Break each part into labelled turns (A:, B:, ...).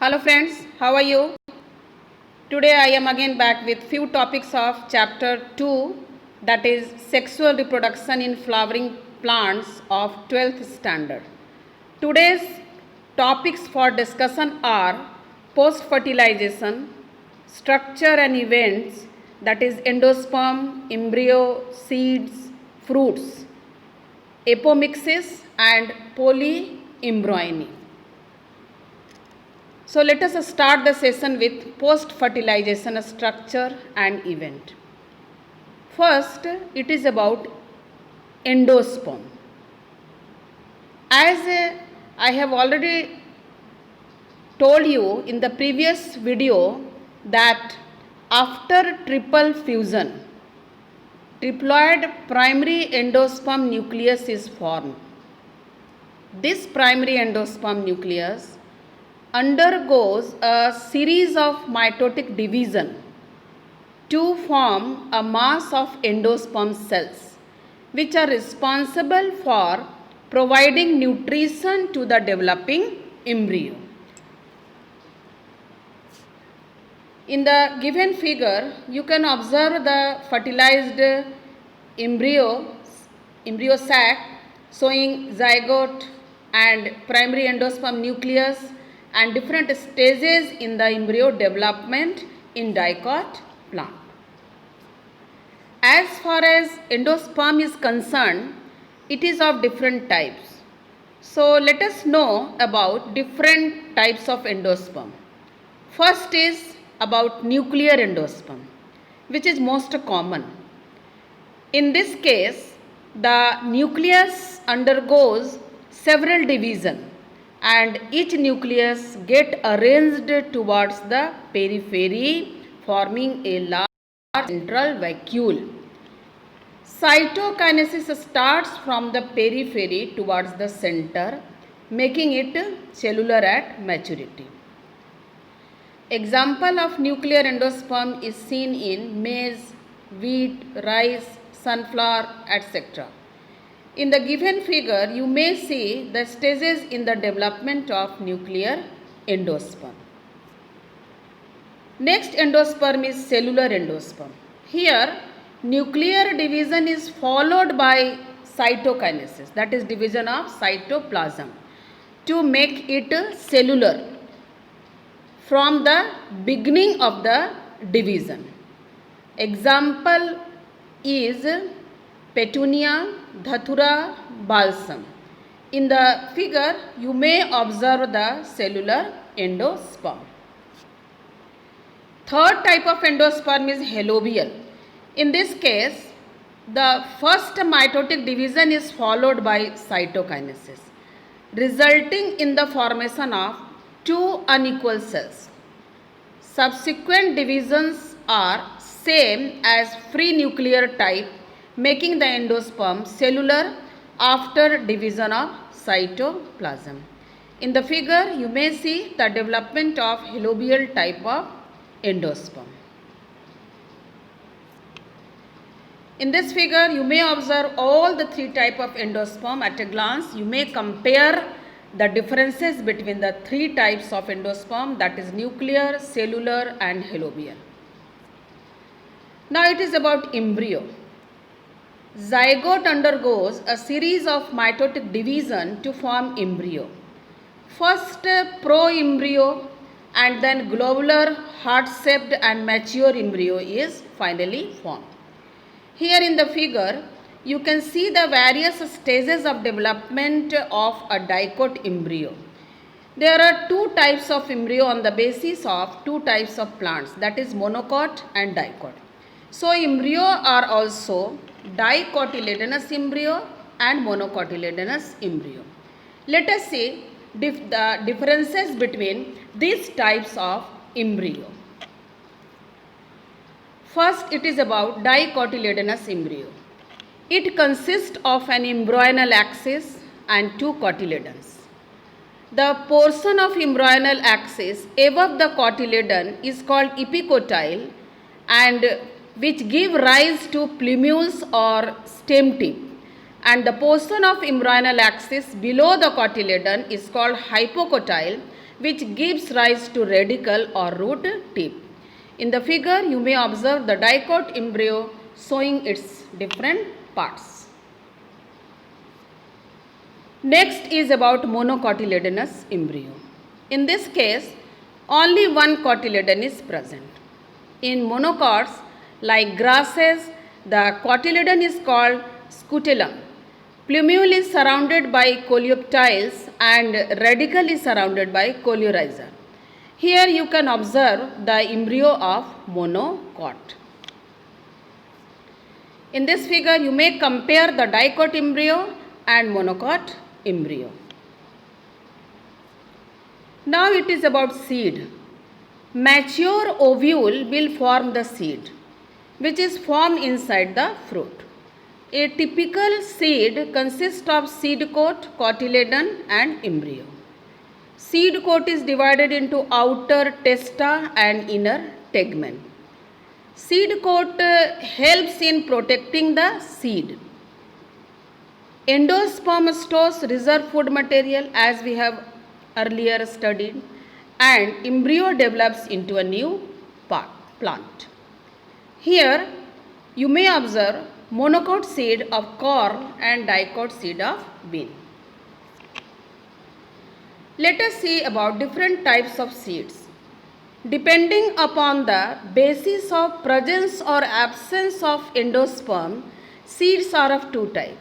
A: Hello friends, how are you? Today I am again back with few topics of chapter 2, that is sexual reproduction in flowering plants of 12th standard. Today's topics for discussion are post fertilization, structure and events, that is endosperm, embryo, seeds, fruits, apomixis and polyembryony. So let us start the session with post-fertilization structure and event. First, it is about endosperm. As I have already told you in the previous video that after triple fusion, triploid primary endosperm nucleus is formed. This primary endosperm nucleus undergoes a series of mitotic division to form a mass of endosperm cells, which are responsible for providing nutrition to the developing embryo. In the given figure, you can observe the fertilized embryo sac showing zygote and primary endosperm nucleus and different stages in the embryo development in dicot plant. As far as endosperm is concerned, it is of different types. So let us know about different types of endosperm. First is about nuclear endosperm, which is most common. In this case, the nucleus undergoes several divisions and each nucleus get arranged towards the periphery, forming a large central vacuole. Cytokinesis starts from the periphery towards the center, making it cellular at maturity. Example of nuclear endosperm is seen in maize, wheat, rice, sunflower, etc. In the given figure, you may see the stages in the development of nuclear endosperm. Next endosperm is cellular endosperm. Here, nuclear division is followed by cytokinesis, that is division of cytoplasm, to make it cellular from the beginning of the division. Example is Petunia, Dhatura, Balsam. In the figure, you may observe the cellular endosperm. Third type of endosperm is halobial. In this case, the first mitotic division is followed by cytokinesis, resulting in the formation of two unequal cells. Subsequent divisions are same as free nuclear type, making the endosperm cellular after division of cytoplasm. In the figure, you may see the development of halobial type of endosperm. In this figure, you may observe all the three types of endosperm at a glance. You may compare the differences between the three types of endosperm, that is nuclear, cellular and halobial. Now it is about embryo. Zygote undergoes a series of mitotic division to form embryo. First proembryo and then globular, heart-shaped and mature embryo is finally formed. Here in the figure, you can see the various stages of development of a dicot embryo. There are two types of embryo on the basis of two types of plants, that is monocot and dicot. So embryo are also dicotyledonous embryo and monocotyledonous embryo. Let us see the differences between these types of embryo. First, it is about dicotyledonous embryo. It consists of an embryonal axis and two cotyledons. The portion of embryonal axis above the cotyledon is called epicotyle, and which give rise to plumule or stem tip, and the portion of embryonal axis below the cotyledon is called hypocotyle, which gives rise to radicle or root tip. In the figure, you may observe the dicot embryo showing its different parts. Next is about monocotyledonous embryo. In this case, only one cotyledon is present. In monocots, like grasses, the cotyledon is called scutellum. Plumule is surrounded by coleoptiles and radicle is surrounded by coleorhiza. Here you can observe the embryo of monocot. In this figure, you may compare the dicot embryo and monocot embryo. Now it is about seed. Mature ovule will form the seed, which is formed inside the fruit. A typical seed consists of seed coat, cotyledon and embryo. Seed coat is divided into outer testa and inner tegmen. Seed coat helps in protecting the seed. Endosperm stores reserve food material as we have earlier studied, and embryo develops into a new plant. Here you may observe monocot seed of corn and dicot seed of bean. Let us see about different types of seeds. Depending upon the basis of presence or absence of endosperm, seeds are of two types.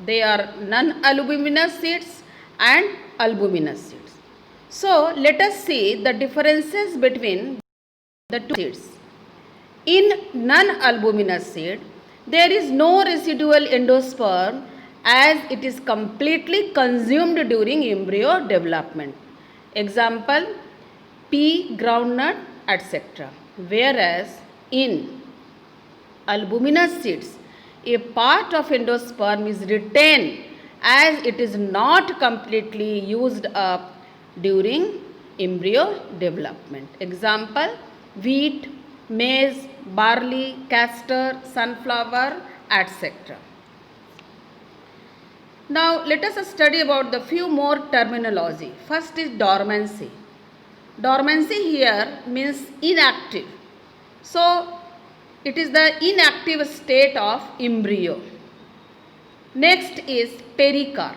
A: They are non-albuminous seeds and albuminous seeds. So let us see the differences between the two seeds. In non-albuminous seed, there is no residual endosperm as it is completely consumed during embryo development. Example, pea, groundnut, etc. Whereas in albuminous seeds, a part of endosperm is retained as it is not completely used up during embryo development. Example, wheat, maize, barley, castor, sunflower, etc. Now let us study about the few more terminology. First is dormancy. Dormancy here means inactive. So it is the inactive state of embryo. Next is pericarp.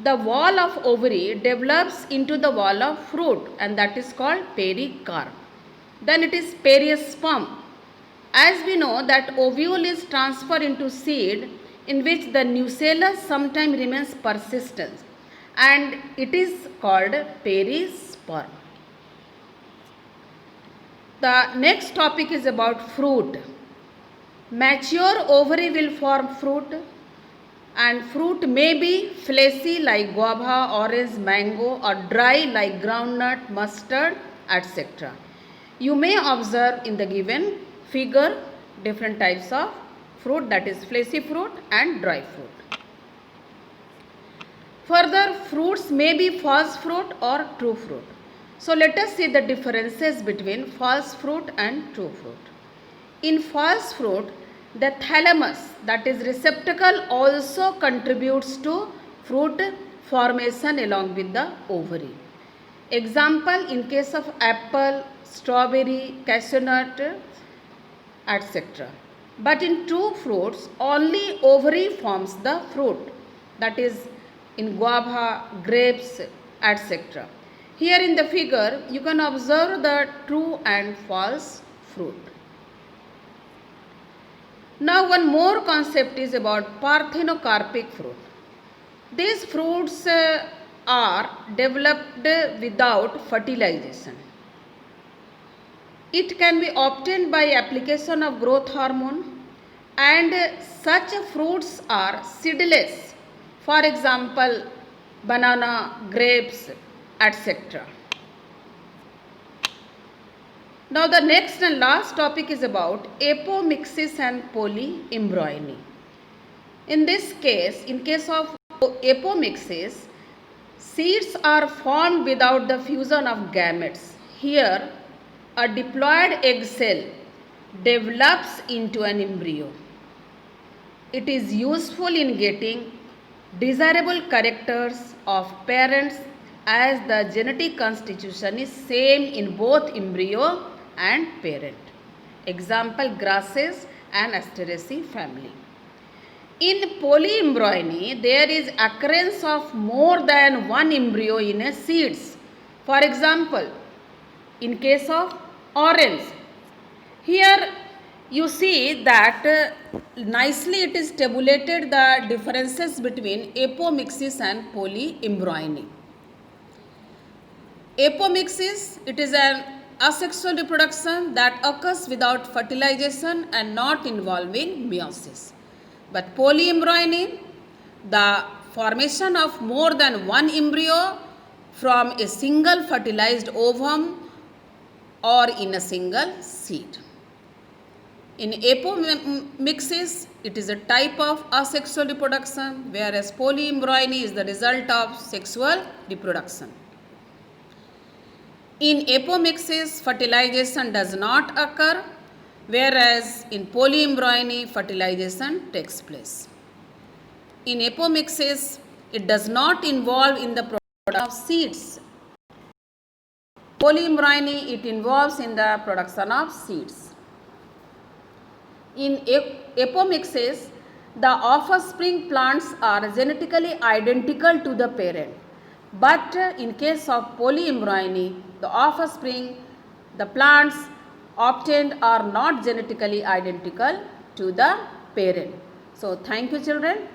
A: The wall of ovary develops into the wall of fruit and that is called pericarp. Then it is periosperm. As we know that ovule is transferred into seed in which the nucellus sometimes remains persistent and it is called perisperm. The next topic is about fruit. Mature ovary will form fruit and fruit may be fleshy like guava, orange, mango or dry like groundnut, mustard, etc. You may observe in the given figure different types of fruit, that is fleshy fruit and dry fruit. Further, fruits may be false fruit or true fruit. So let us see the differences between false fruit and true fruit. In false fruit, the thalamus, that is receptacle, also contributes to fruit formation along with the ovary. Example, in case of apple, strawberry, cashew nut, etc. But in true fruits, only ovary forms the fruit, that is in guava, grapes, etc. Here in the figure, you can observe the true and false fruit. Now one more concept is about parthenocarpic fruit. These fruits are developed without fertilization. It can be obtained by application of growth hormone and such fruits are seedless. For example, banana, grapes, etc. Now the next and last topic is about apomixis and polyembryony. In this case, in case of apomixis, seeds are formed without the fusion of gametes. Here, a diploid egg cell develops into an embryo. It is useful in getting desirable characters of parents as the genetic constitution is same in both embryo and parent. Example, grasses and Asteraceae family. In polyembryony, there is occurrence of more than one embryo in a seeds. For example, in case of orange, here you see that nicely it is tabulated the differences between apomixis and polyembryony. Apomixis, it is an asexual reproduction that occurs without fertilization and not involving meiosis. But polyembryony, the formation of more than one embryo from a single fertilized ovum or in a single seed. In apomixis, it is a type of asexual reproduction, whereas polyembryony is the result of sexual reproduction. In apomixis, fertilization does not occur, whereas in polyembryony, fertilization takes place. In apomixis, it does not involve in the production of seeds. Polyembryony, it involves in the production of seeds. In apomixis, the offspring plants are genetically identical to the parent. But in case of polyembryony, the offspring, the plants obtained are not genetically identical to the parent. So, thank you children.